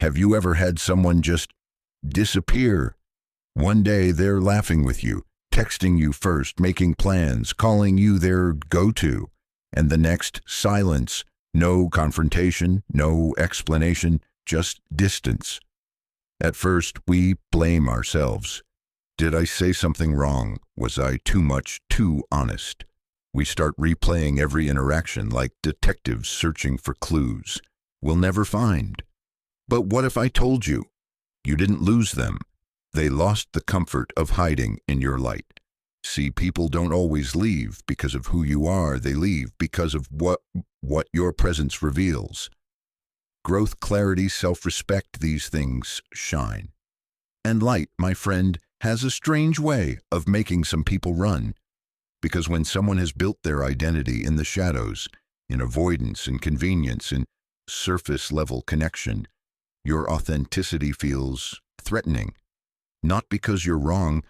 Have you ever had someone just disappear? One day they're laughing with you, texting you first, making plans, calling you their go-to, and the next, silence, no confrontation, no explanation, just distance. At first, we blame ourselves. Did I say something wrong? Was I too much, too honest? We start replaying every interaction like detectives searching for clues we'll never find. But what if I told you? You didn't lose them. They lost the comfort of hiding in your light. See, people don't always leave because of who you are. They leave because of what your presence reveals. Growth, clarity, self-respect, these things shine. And light, my friend, has a strange way of making some people run. Because when someone has built their identity in the shadows, in avoidance and convenience, in surface-level connection, your authenticity feels threatening. Not because you're wrong,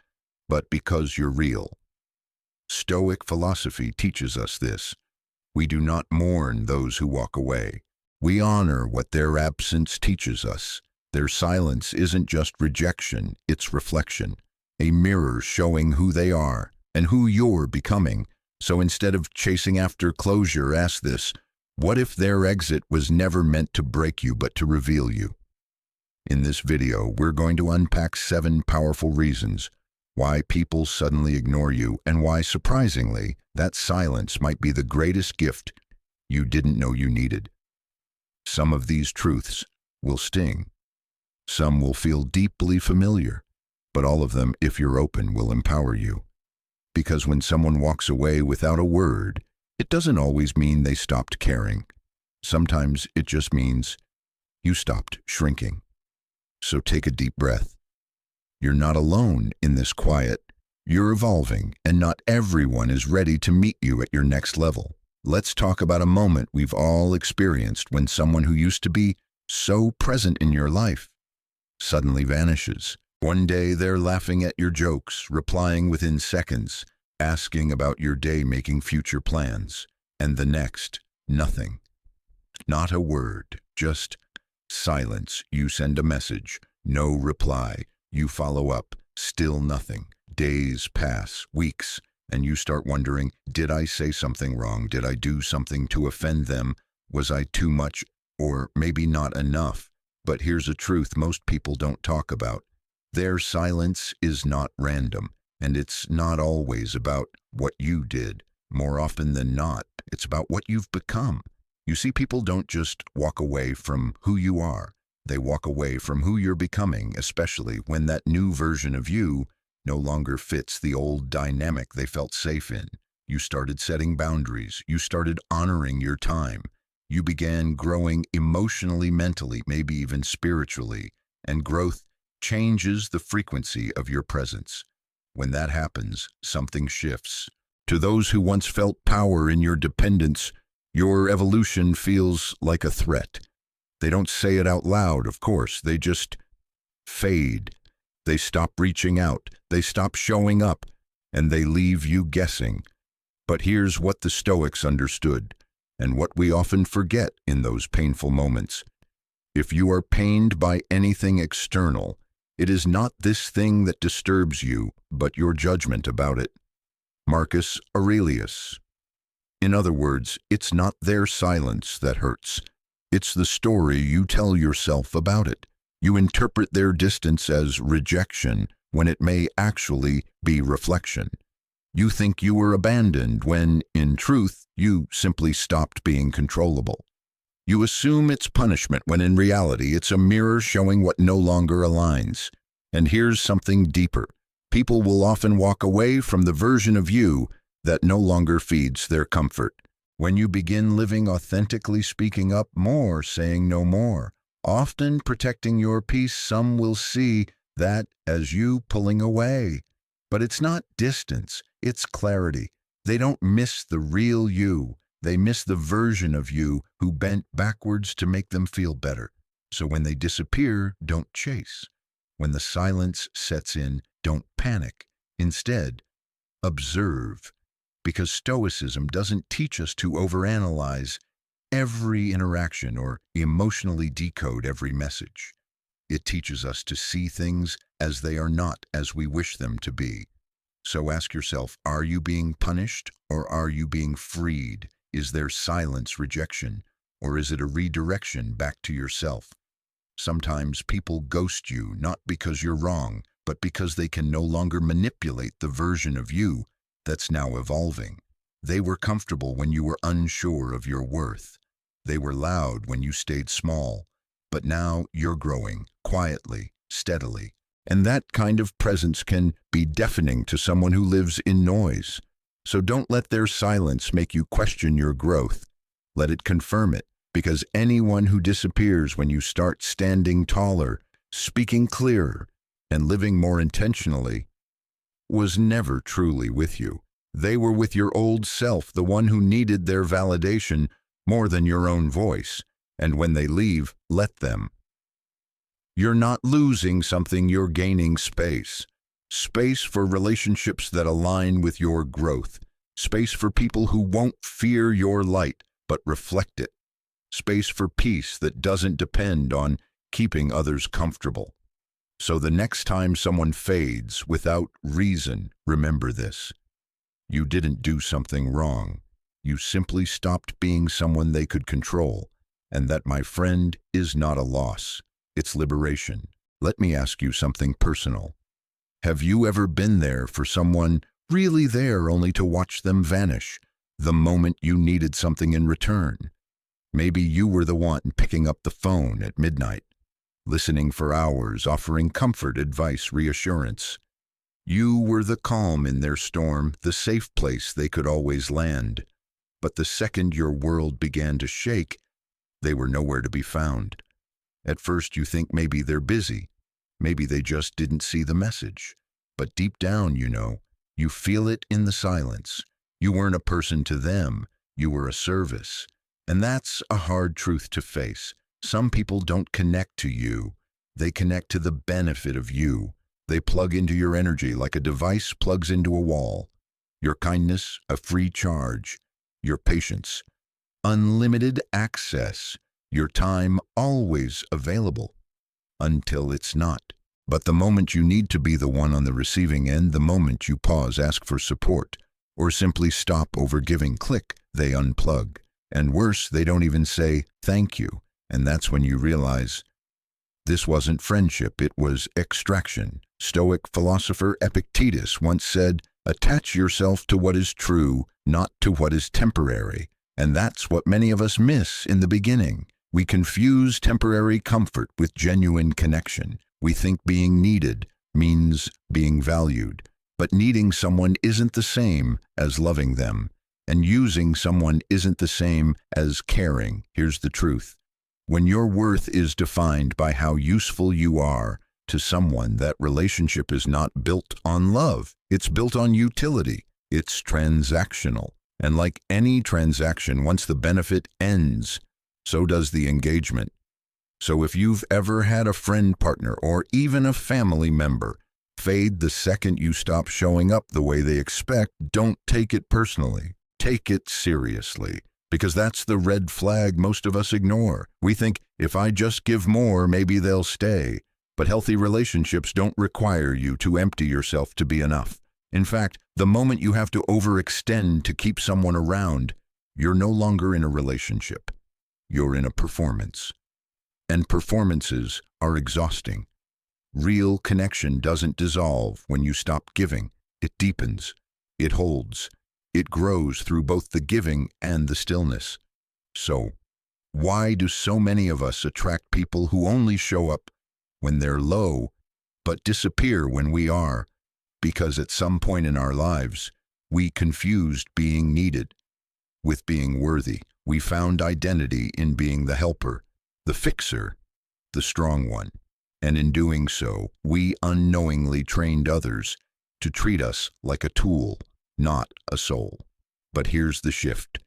but because you're real. Stoic philosophy teaches us this. We do not mourn those who walk away. We honor what their absence teaches us. Their silence isn't just rejection, it's reflection, a mirror showing who they are and who you're becoming. So instead of chasing after closure, ask this: what if their exit was never meant to break you but to reveal you? In this video, we're going to unpack 7 powerful reasons why people suddenly ignore you and why, surprisingly, that silence might be the greatest gift you didn't know you needed. Some of these truths will sting. Some will feel deeply familiar, but all of them, if you're open, will empower you. Because when someone walks away without a word, it doesn't always mean they stopped caring. Sometimes it just means you stopped shrinking. So take a deep breath. You're not alone in this quiet. You're evolving, and not everyone is ready to meet you at your next level. Let's talk about a moment we've all experienced when someone who used to be so present in your life suddenly vanishes. One day they're laughing at your jokes, replying within seconds, asking about your day, making future plans. And the next, nothing. Not a word, just silence. You send a message, no reply. You follow up, still nothing. Days pass, weeks, and you start wondering, did I say something wrong? Did I do something to offend them? Was I too much or maybe not enough? But here's a truth most people don't talk about. Their silence is not random, and it's not always about what you did. More often than not, it's about what you've become. You see, people don't just walk away from who you are. They walk away from who you're becoming, especially when that new version of you no longer fits the old dynamic they felt safe in. You started setting boundaries. You started honoring your time. You began growing emotionally, mentally, maybe even spiritually, and growth changes the frequency of your presence. When that happens, something shifts. To those who once felt power in your dependence, your evolution feels like a threat. They don't say it out loud, of course. They just fade. They stop reaching out. They stop showing up, and they leave you guessing. But here's what the Stoics understood, and what we often forget in those painful moments. If you are pained by anything external, it is not this thing that disturbs you, but your judgment about it. Marcus Aurelius. In other words, it's not their silence that hurts. It's the story you tell yourself about it. You interpret their distance as rejection when it may actually be reflection. You think you were abandoned when, in truth, you simply stopped being controllable. You assume it's punishment when in reality it's a mirror showing what no longer aligns. And here's something deeper. People will often walk away from the version of you that no longer feeds their comfort. When you begin living authentically, speaking up more, saying no more, often protecting your peace, some will see that as you pulling away. But it's not distance, it's clarity. They don't miss the real you. They miss the version of you who bent backwards to make them feel better. So when they disappear, don't chase. When the silence sets in, don't panic. Instead, observe. Because Stoicism doesn't teach us to overanalyze every interaction or emotionally decode every message. It teaches us to see things as they are, not as we wish them to be. So ask yourself, are you being punished or are you being freed? Is there silence, rejection, or is it a redirection back to yourself? Sometimes people ghost you not because you're wrong, but because they can no longer manipulate the version of you that's now evolving. They were comfortable when you were unsure of your worth. They were loud when you stayed small. But now you're growing, quietly, steadily. And that kind of presence can be deafening to someone who lives in noise. So don't let their silence make you question your growth. Let it confirm it, because anyone who disappears when you start standing taller, speaking clearer, and living more intentionally was never truly with you. They were with your old self, the one who needed their validation more than your own voice. And when they leave, let them. You're not losing something, you're gaining space. Space for relationships that align with your growth. Space for people who won't fear your light, but reflect it. Space for peace that doesn't depend on keeping others comfortable. So the next time someone fades without reason, remember this. You didn't do something wrong. You simply stopped being someone they could control. And that, my friend, is not a loss. It's liberation. Let me ask you something personal. Have you ever been there for someone, really there only to watch them vanish, the moment you needed something in return? Maybe you were the one picking up the phone at midnight, listening for hours, offering comfort, advice, reassurance. You were the calm in their storm, the safe place they could always land. But the second your world began to shake, they were nowhere to be found. At first you think maybe they're busy. Maybe they just didn't see the message. But deep down, you feel it in the silence. You weren't a person to them. You were a service. And that's a hard truth to face. Some people don't connect to you. They connect to the benefit of you. They plug into your energy like a device plugs into a wall. Your kindness, a free charge. Your patience, unlimited access. Your time, always available. Until it's not. But the moment you need to be the one on the receiving end, the moment you pause, ask for support, or simply stop overgiving, click, they unplug. And worse, they don't even say thank you. And that's when you realize this wasn't friendship, it was extraction. Stoic philosopher Epictetus once said, attach yourself to what is true, not to what is temporary. And that's what many of us miss in the beginning. We confuse temporary comfort with genuine connection. We think being needed means being valued. But needing someone isn't the same as loving them. And using someone isn't the same as caring. Here's the truth. When your worth is defined by how useful you are to someone, that relationship is not built on love. It's built on utility. It's transactional. And like any transaction, once the benefit ends, so does the engagement. So if you've ever had a friend, partner, or even a family member fade the second you stop showing up the way they expect, don't take it personally. Take it seriously. Because that's the red flag most of us ignore. We think, if I just give more, maybe they'll stay. But healthy relationships don't require you to empty yourself to be enough. In fact, the moment you have to overextend to keep someone around, you're no longer in a relationship. You're in a performance. And performances are exhausting. Real connection doesn't dissolve when you stop giving. It deepens. It holds. It grows through both the giving and the stillness. So, why do so many of us attract people who only show up when they're low, but disappear when we are? Because at some point in our lives, we confused being needed with being worthy. We found identity in being the helper, the fixer, the strong one. And in doing so, we unknowingly trained others to treat us like a tool, not a soul. But here's the shift.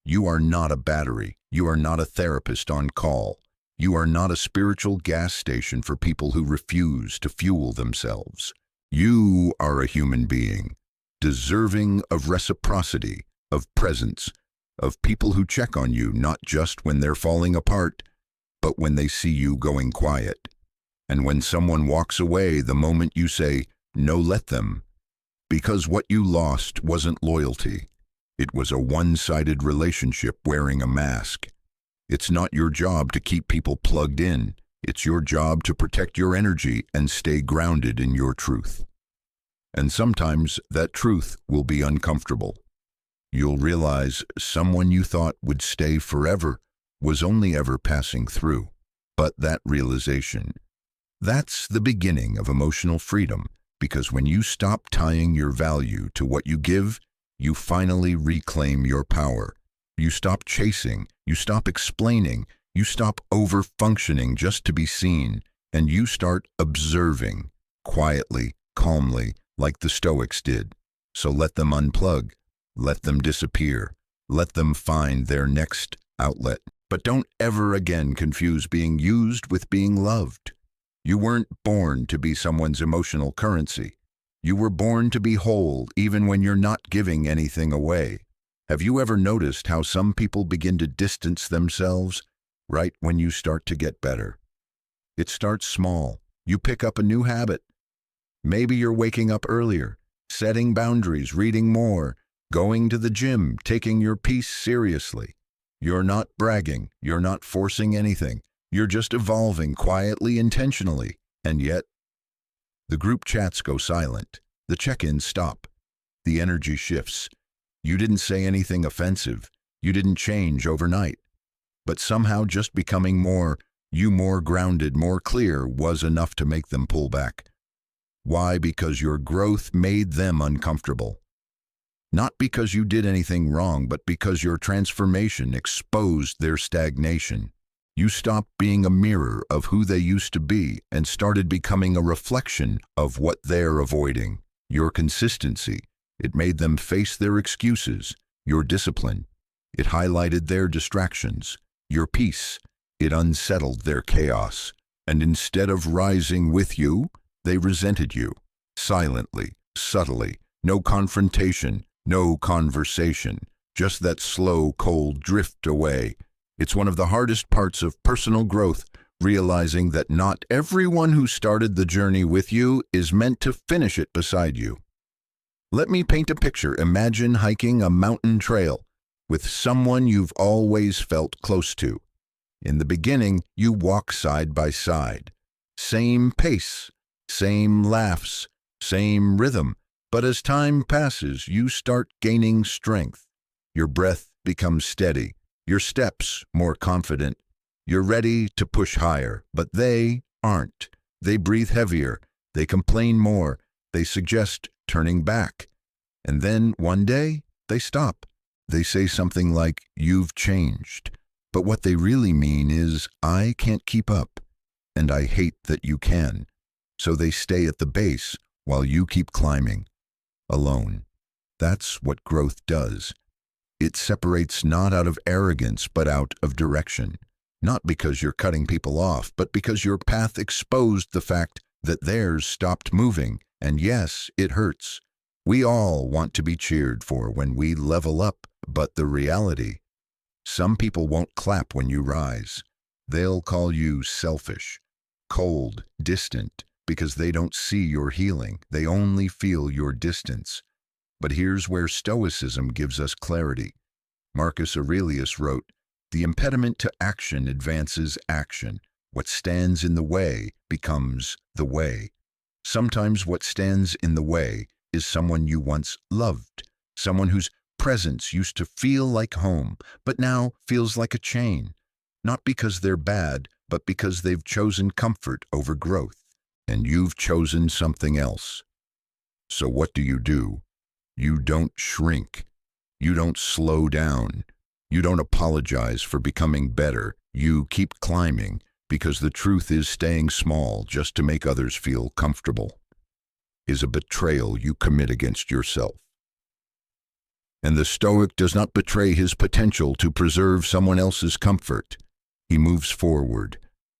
You are not a battery. You are not a therapist on call. You are not a spiritual gas station for people who refuse to fuel themselves. You are a human being, deserving of reciprocity, of presence, of people who check on you not just when they're falling apart, but when they see you going quiet. And when someone walks away, the moment you say, "No, let them," because what you lost wasn't loyalty. It was a one-sided relationship wearing a mask. It's not your job to keep people plugged in. It's your job to protect your energy and stay grounded in your truth. And sometimes that truth will be uncomfortable. You'll realize someone you thought would stay forever was only ever passing through. But that realization, that's the beginning of emotional freedom, because when you stop tying your value to what you give, you finally reclaim your power. You stop chasing, you stop explaining, you stop over-functioning just to be seen, and you start observing, quietly, calmly, like the Stoics did. So let them unplug, let them disappear, let them find their next outlet. But don't ever again confuse being used with being loved. You weren't born to be someone's emotional currency. You were born to be whole even when you're not giving anything away. Have you ever noticed how some people begin to distance themselves right when you start to get better? It starts small. You pick up a new habit. Maybe you're waking up earlier, setting boundaries, reading more, going to the gym, taking your peace seriously. You're not bragging. You're not forcing anything. You're just evolving quietly, intentionally. And yet, the group chats go silent. The check-ins stop. The energy shifts. You didn't say anything offensive. You didn't change overnight. But somehow just becoming more grounded, more clear was enough to make them pull back. Why? Because your growth made them uncomfortable. Not because you did anything wrong, but because your transformation exposed their stagnation. You stopped being a mirror of who they used to be and started becoming a reflection of what they're avoiding. Your consistency, it made them face their excuses. Your discipline, it highlighted their distractions. Your peace, it unsettled their chaos. And instead of rising with you, they resented you. Silently, subtly, no confrontation, no conversation, just that slow, cold drift away. It's one of the hardest parts of personal growth, realizing that not everyone who started the journey with you is meant to finish it beside you. Let me paint a picture. Imagine hiking a mountain trail with someone you've always felt close to. In the beginning, you walk side by side. Same pace, same laughs, same rhythm. But as time passes, you start gaining strength. Your breath becomes steady. Your steps more confident. You're ready to push higher, but they aren't. They breathe heavier. They complain more. They suggest turning back. And then one day, they stop. They say something like, "You've changed." But what they really mean is, "I can't keep up, and I hate that you can." So they stay at the base while you keep climbing, alone. That's what growth does. It separates not out of arrogance, but out of direction. Not because you're cutting people off, but because your path exposed the fact that theirs stopped moving. And yes, it hurts. We all want to be cheered for when we level up, but the reality, some people won't clap when you rise. They'll call you selfish, cold, distant, because they don't see your healing. They only feel your distance. But here's where Stoicism gives us clarity. Marcus Aurelius wrote, "The impediment to action advances action. What stands in the way becomes the way." Sometimes what stands in the way is someone you once loved, someone whose presence used to feel like home, but now feels like a chain. Not because they're bad, but because they've chosen comfort over growth. And you've chosen something else. So what do? You don't shrink. You don't slow down. You don't apologize for becoming better. You keep climbing, because the truth is staying small just to make others feel comfortable is a betrayal you commit against yourself. And the Stoic does not betray his potential to preserve someone else's comfort. He moves forward,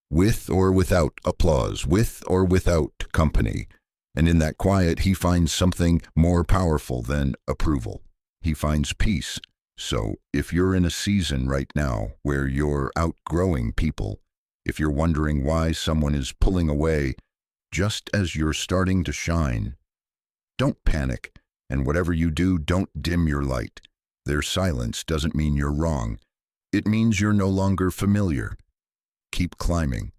with or without applause, with or without company. And in that quiet, he finds something more powerful than approval. He finds peace. So if you're in a season right now where you're outgrowing people, If you're wondering why someone is pulling away just as you're starting to shine, don't panic, and whatever you do, don't dim your light. Their silence doesn't mean you're wrong. It means you're no longer familiar. Keep climbing.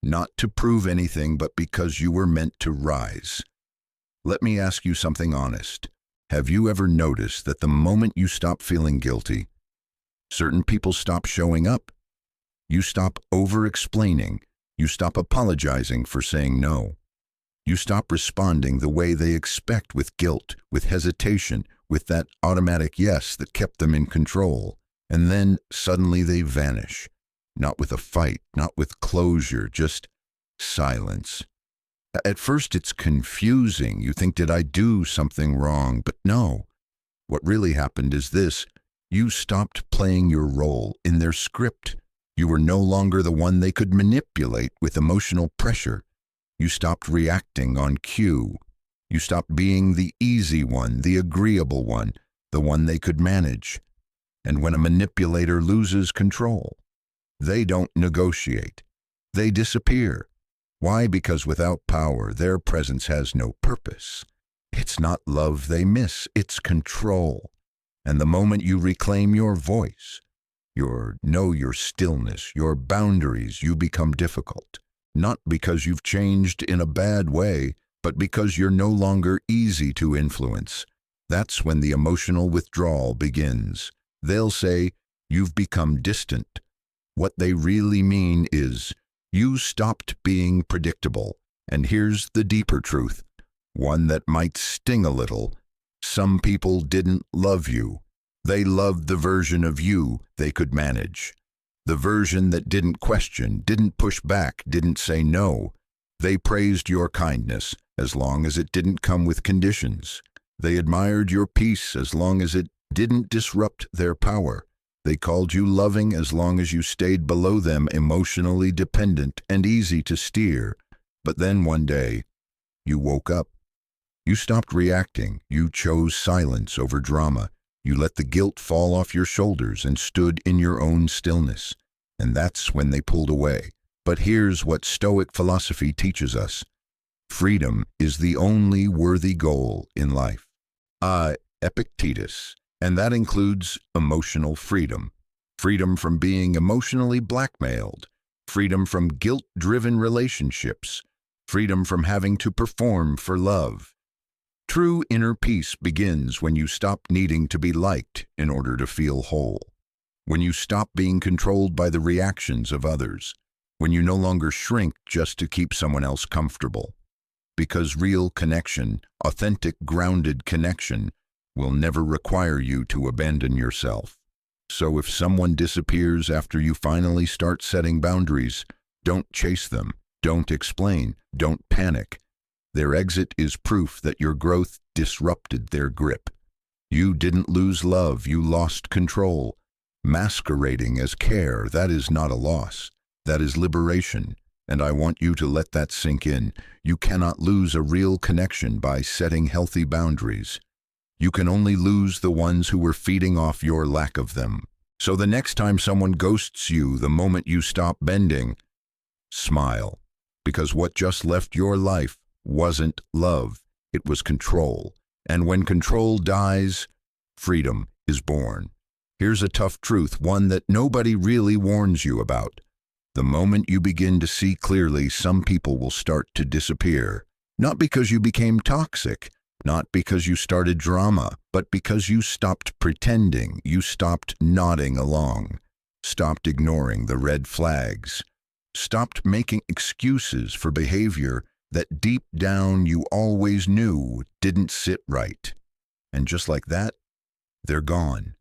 Not to prove anything, but because you were meant to rise. Let me ask you something honest. Have you ever noticed that the moment you stop feeling guilty, certain people stop showing up? You stop over-explaining. You stop apologizing for saying no. You stop responding the way they expect, with guilt, with hesitation, with that automatic yes that kept them in control. And then suddenly they vanish. Not with a fight, not with closure, just silence. At first it's confusing. You think, did I do something wrong? But no. What really happened is this. You stopped playing your role in their script. You were no longer the one they could manipulate with emotional pressure. You stopped reacting on cue. You stopped being the easy one, the agreeable one, the one they could manage. And when a manipulator loses control, they don't negotiate. They disappear. Why? Because without power, their presence has no purpose. It's not love they miss, it's control. And the moment you reclaim your voice, your stillness, your boundaries, you become difficult. Not because you've changed in a bad way, but because you're no longer easy to influence. That's when the emotional withdrawal begins. They'll say, you've become distant. What they really mean is, you stopped being predictable. And here's the deeper truth, one that might sting a little. Some people didn't love you. They loved the version of you they could manage. The version that didn't question, didn't push back, didn't say no. They praised your kindness as long as it didn't come with conditions. They admired your peace as long as it didn't disrupt their power. They called you loving as long as you stayed below them, emotionally dependent and easy to steer. But then one day, you woke up. You stopped reacting. You chose silence over drama. You let the guilt fall off your shoulders and stood in your own stillness. And that's when they pulled away. But here's what Stoic philosophy teaches us. Freedom is the only worthy goal in life. Epictetus. And that includes emotional freedom. Freedom from being emotionally blackmailed. Freedom from guilt-driven relationships. Freedom from having to perform for love. True inner peace begins when you stop needing to be liked in order to feel whole. When you stop being controlled by the reactions of others. When you no longer shrink just to keep someone else comfortable. Because real connection, authentic, grounded connection, will never require you to abandon yourself. So if someone disappears after you finally start setting boundaries, don't chase them, don't explain, don't panic. Their exit is proof that your growth disrupted their grip. You didn't lose love, you lost control. Masquerading as care, that is not a loss. That is liberation. And I want you to let that sink in. You cannot lose a real connection by setting healthy boundaries. You can only lose the ones who were feeding off your lack of them. So the next time someone ghosts you, the moment you stop bending, smile. Because what just left your life wasn't love, it was control. And when control dies, freedom is born. Here's a tough truth, one that nobody really warns you about. The moment you begin to see clearly, some people will start to disappear. Not because you became toxic, not because you started drama, but because you stopped pretending, you stopped nodding along, stopped ignoring the red flags, stopped making excuses for behavior that deep down you always knew didn't sit right. And just like that, they're gone.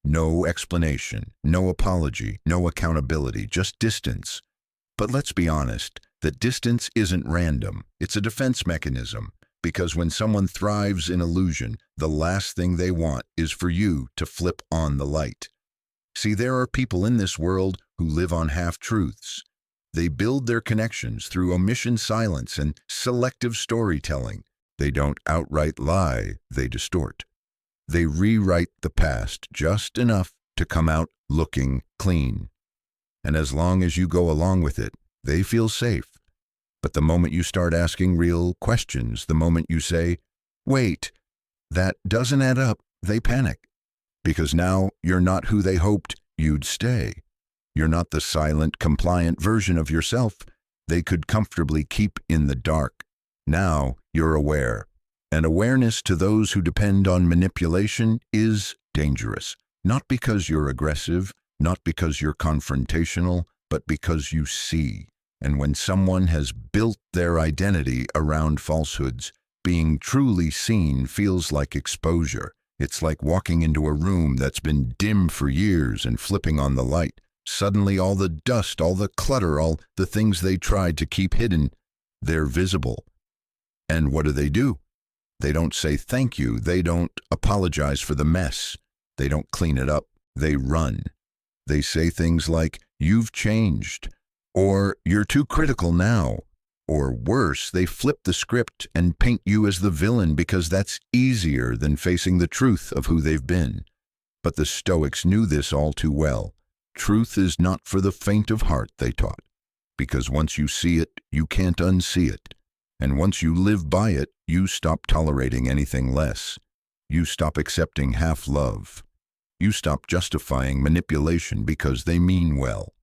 No explanation, no apology, no accountability, just distance. But let's be honest, that distance isn't random. It's a defense mechanism. Because when someone thrives in illusion, the last thing they want is for you to flip on the light. See, there are people in this world who live on half-truths. They build their connections through omission, silence, and selective storytelling. They don't outright lie, they distort. They rewrite the past just enough to come out looking clean. And as long as you go along with it, they feel safe. But the moment you start asking real questions, the moment you say, wait, that doesn't add up, they panic. Because now you're not who they hoped you'd stay. You're not the silent, compliant version of yourself they could comfortably keep in the dark. Now you're aware. And awareness to those who depend on manipulation is dangerous. Not because you're aggressive, not because you're confrontational, but because you see. And when someone has built their identity around falsehoods, being truly seen feels like exposure. It's like walking into a room that's been dim for years and flipping on the light. Suddenly all the dust, all the clutter, all the things they tried to keep hidden, they're visible. And what do? They don't say thank you. They don't apologize for the mess. They don't clean it up. They run. They say things like, you've changed, or you're too critical now. Or worse, they flip the script and paint you as the villain because that's easier than facing the truth of who they've been. But the Stoics knew this all too well. Truth is not for the faint of heart, they taught, because once you see it, you can't unsee it. And once you live by it, you stop tolerating anything less. You stop accepting half-love. You stop justifying manipulation because they mean well.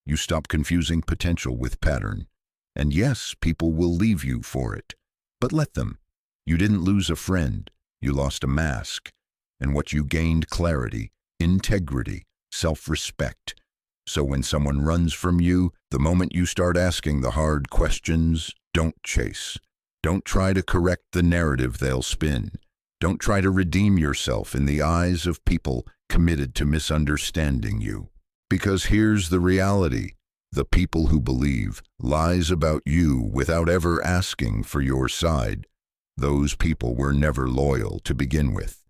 You stop confusing potential with pattern. And yes, people will leave you for it. But let them. You didn't lose a friend. You lost a mask. And what you gained, clarity, integrity, self-respect. So when someone runs from you, the moment you start asking the hard questions, don't chase. Don't try to correct the narrative they'll spin. Don't try to redeem yourself in the eyes of people committed to misunderstanding you. Because here's the reality. The people who believe lies about you without ever asking for your side, those people were never loyal to begin with.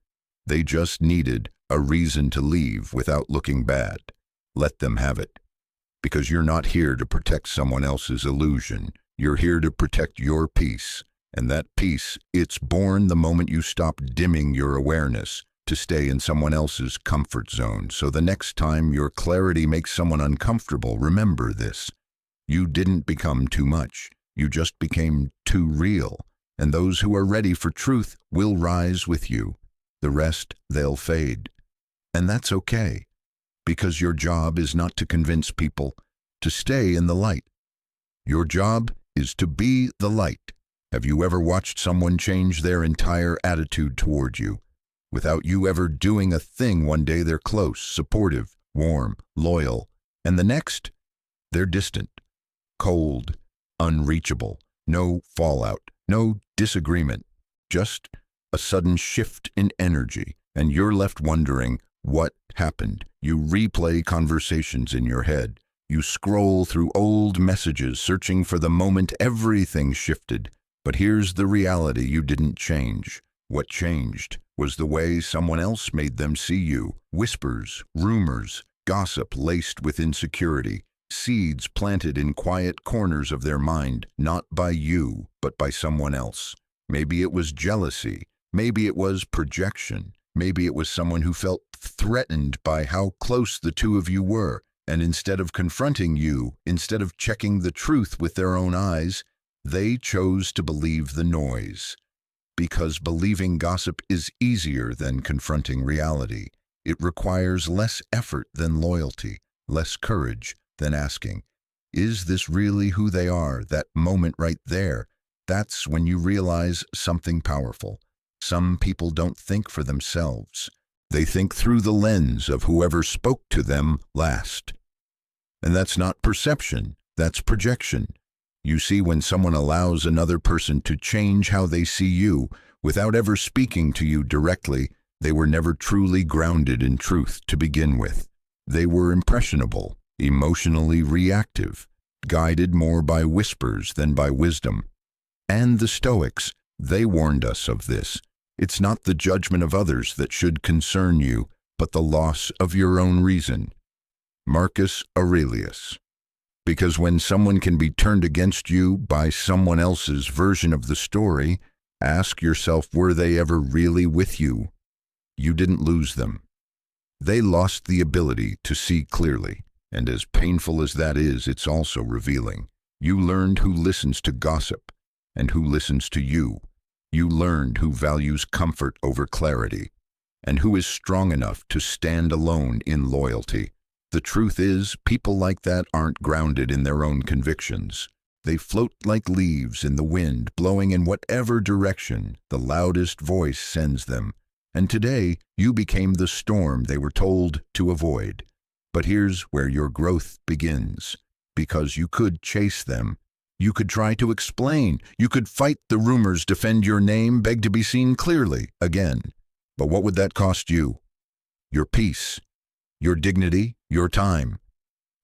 They just needed a reason to leave without looking bad. Let them have it. Because you're not here to protect someone else's illusion. You're here to protect your peace. And that peace, it's born the moment you stop dimming your awareness to stay in someone else's comfort zone. So the next time your clarity makes someone uncomfortable, remember this. You didn't become too much. You just became too real. And those who are ready for truth will rise with you. The rest, they'll fade. And that's okay. Because your job is not to convince people to stay in the light. Your job is to be the light. Have you ever watched someone change their entire attitude toward you? Without you ever doing a thing, one day they're close, supportive, warm, loyal, and the next, they're distant, cold, unreachable, no fallout, no disagreement, just a sudden shift in energy, and you're left wondering what happened. You replay conversations in your head. You scroll through old messages, searching for the moment everything shifted. But here's the reality: you didn't change. What changed was the way someone else made them see you. Whispers, rumors, gossip laced with insecurity, seeds planted in quiet corners of their mind, not by you, but by someone else. Maybe it was jealousy. Maybe it was projection. Maybe it was someone who felt threatened by how close the two of you were. And instead of confronting you, instead of checking the truth with their own eyes, they chose to believe the noise. Because believing gossip is easier than confronting reality. It requires less effort than loyalty, less courage than asking, is this really who they are? That moment right there, that's when you realize something powerful. Some people don't think for themselves. They think through the lens of whoever spoke to them last. And that's not perception, that's projection. You see, when someone allows another person to change how they see you, without ever speaking to you directly, they were never truly grounded in truth to begin with. They were impressionable, emotionally reactive, guided more by whispers than by wisdom. And the Stoics, they warned us of this. It's not the judgment of others that should concern you, but the loss of your own reason. Marcus Aurelius. Because when someone can be turned against you by someone else's version of the story, ask yourself, were they ever really with you? You didn't lose them. They lost the ability to see clearly. And as painful as that is, it's also revealing. You learned who listens to gossip and who listens to you. You learned who values comfort over clarity and who is strong enough to stand alone in loyalty. The truth is, people like that aren't grounded in their own convictions. They float like leaves in the wind, blowing in whatever direction the loudest voice sends them. And today, you became the storm they were told to avoid. But here's where your growth begins. Because you could chase them. You could try to explain. You could fight the rumors, defend your name, beg to be seen clearly again. But what would that cost you? Your peace, your dignity, your time.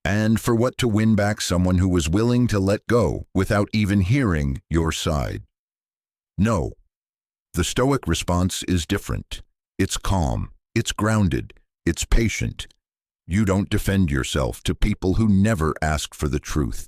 And for what to win back someone who was willing to let go without even hearing your side? No. The Stoic response is different. It's calm. It's grounded. It's patient. You don't defend yourself to people who never ask for the truth.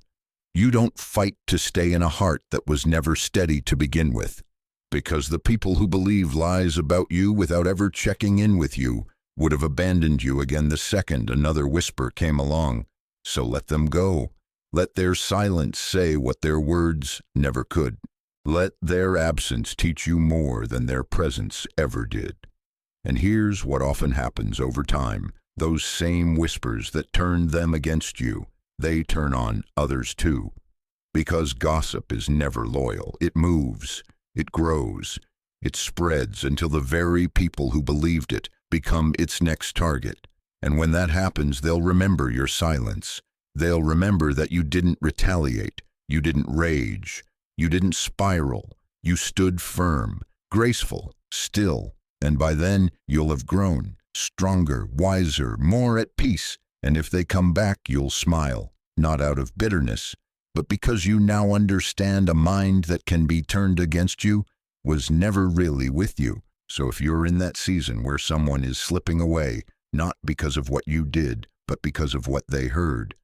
You don't fight to stay in a heart that was never steady to begin with. Because the people who believe lies about you without ever checking in with you would have abandoned you again the second another whisper came along. So let them go. Let their silence say what their words never could. Let their absence teach you more than their presence ever did. And here's what often happens over time. Those same whispers that turned them against you, they turn on others too. Because gossip is never loyal. It moves, it grows, it spreads until the very people who believed it become its next target. And when that happens, they'll remember your silence. They'll remember that you didn't retaliate, you didn't rage, you didn't spiral. You stood firm, graceful, still, and by then you'll have grown. Stronger, wiser, more at peace, and if they come back, you'll smile, not out of bitterness, but because you now understand a mind that can be turned against you was never really with you. So if you're in that season where someone is slipping away, not because of what you did, but because of what they heard,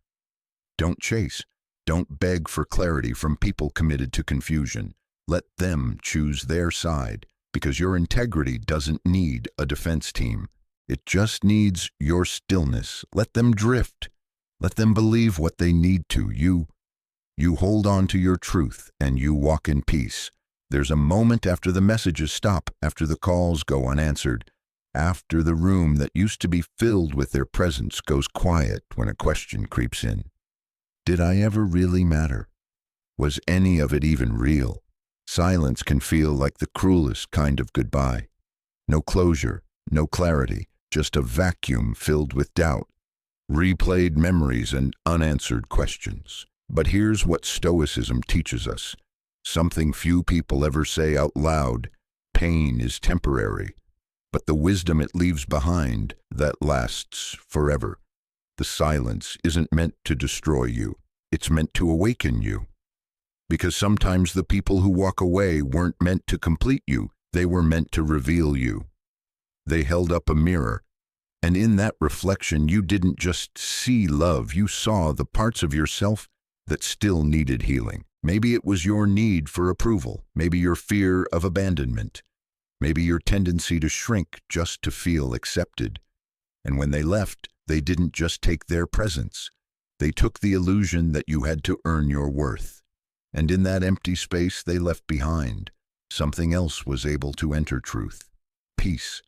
don't chase. Don't beg for clarity from people committed to confusion. Let them choose their side, because your integrity doesn't need a defense team. It just needs your stillness. Let them drift. Let them believe what they need to. You hold on to your truth and you walk in peace. There's a moment after the messages stop, after the calls go unanswered, after the room that used to be filled with their presence goes quiet when a question creeps in. Did I ever really matter? Was any of it even real? Silence can feel like the cruelest kind of goodbye. No closure, no clarity. Just a vacuum filled with doubt, replayed memories, and unanswered questions. But here's what Stoicism teaches us, something few people ever say out loud: pain is temporary, but the wisdom it leaves behind, that lasts forever. The silence isn't meant to destroy you, it's meant to awaken you. Because sometimes the people who walk away weren't meant to complete you, they were meant to reveal you. They held up a mirror, and in that reflection you didn't just see love, you saw the parts of yourself that still needed healing. Maybe it was your need for approval, maybe your fear of abandonment, maybe your tendency to shrink just to feel accepted. And when they left, they didn't just take their presence, they took the illusion that you had to earn your worth. And in that empty space they left behind, something else was able to enter: truth, peace,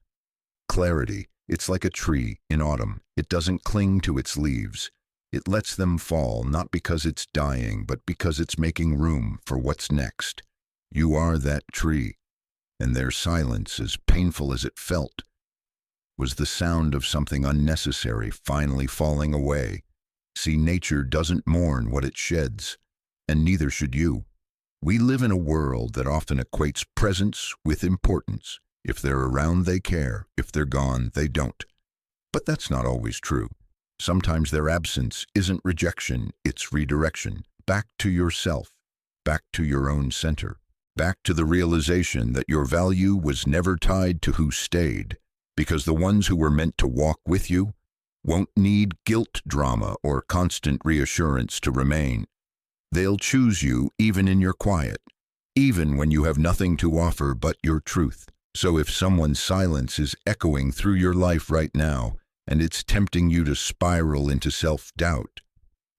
clarity. It's like a tree in autumn. It doesn't cling to its leaves. It lets them fall, not because it's dying, but because it's making room for what's next. You are that tree, and their silence, as painful as it felt, was the sound of something unnecessary finally falling away. See, nature doesn't mourn what it sheds, and neither should you. We live in a world that often equates presence with importance. If they're around, they care. If they're gone, they don't. But that's not always true. Sometimes their absence isn't rejection, it's redirection. Back to yourself, back to your own center, back to the realization that your value was never tied to who stayed, because the ones who were meant to walk with you won't need guilt drama or constant reassurance to remain. They'll choose you even in your quiet, even when you have nothing to offer but your truth. So if someone's silence is echoing through your life right now, and it's tempting you to spiral into self-doubt.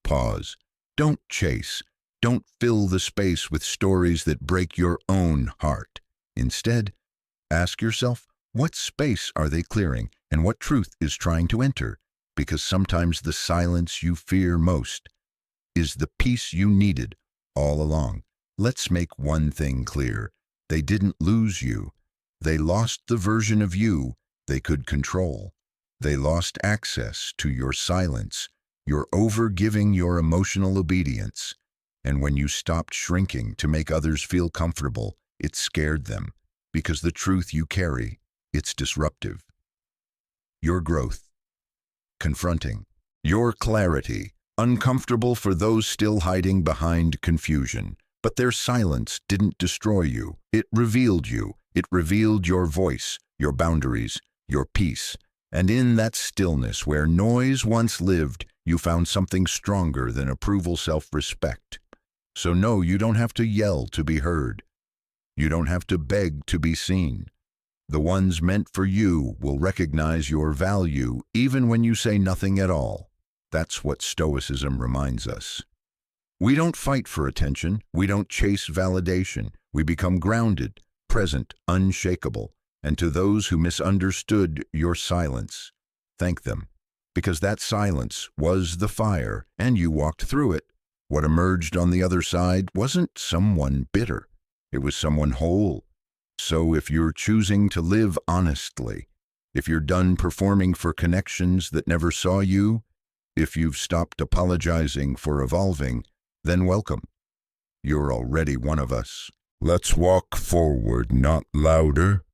Pause. Don't chase. Don't fill the space with stories that break your own heart. Instead, ask yourself, what space are they clearing and what truth is trying to enter? Because sometimes the silence you fear most is the peace you needed all along. Let's make one thing clear. They didn't lose you. They lost the version of you they could control. They lost access to your silence, your overgiving, your emotional obedience. And when you stopped shrinking to make others feel comfortable, it scared them, because the truth you carry, it's disruptive. Your growth, confronting. Your clarity, uncomfortable for those still hiding behind confusion. But their silence didn't destroy you. It revealed you. It revealed your voice, your boundaries, your peace. And in that stillness where noise once lived, you found something stronger than approval, self-respect. So no, you don't have to yell to be heard. You don't have to beg to be seen. The ones meant for you will recognize your value even when you say nothing at all. That's what Stoicism reminds us. We don't fight for attention. We don't chase validation. We become grounded, present, unshakable. And to those who misunderstood your silence, thank them, because that silence was the fire, and you walked through it. What emerged on the other side wasn't someone bitter. It was someone whole. So if you're choosing to live honestly, if you're done performing for connections that never saw you, if you've stopped apologizing for evolving, then welcome. You're already one of us. Let's walk forward, not louder,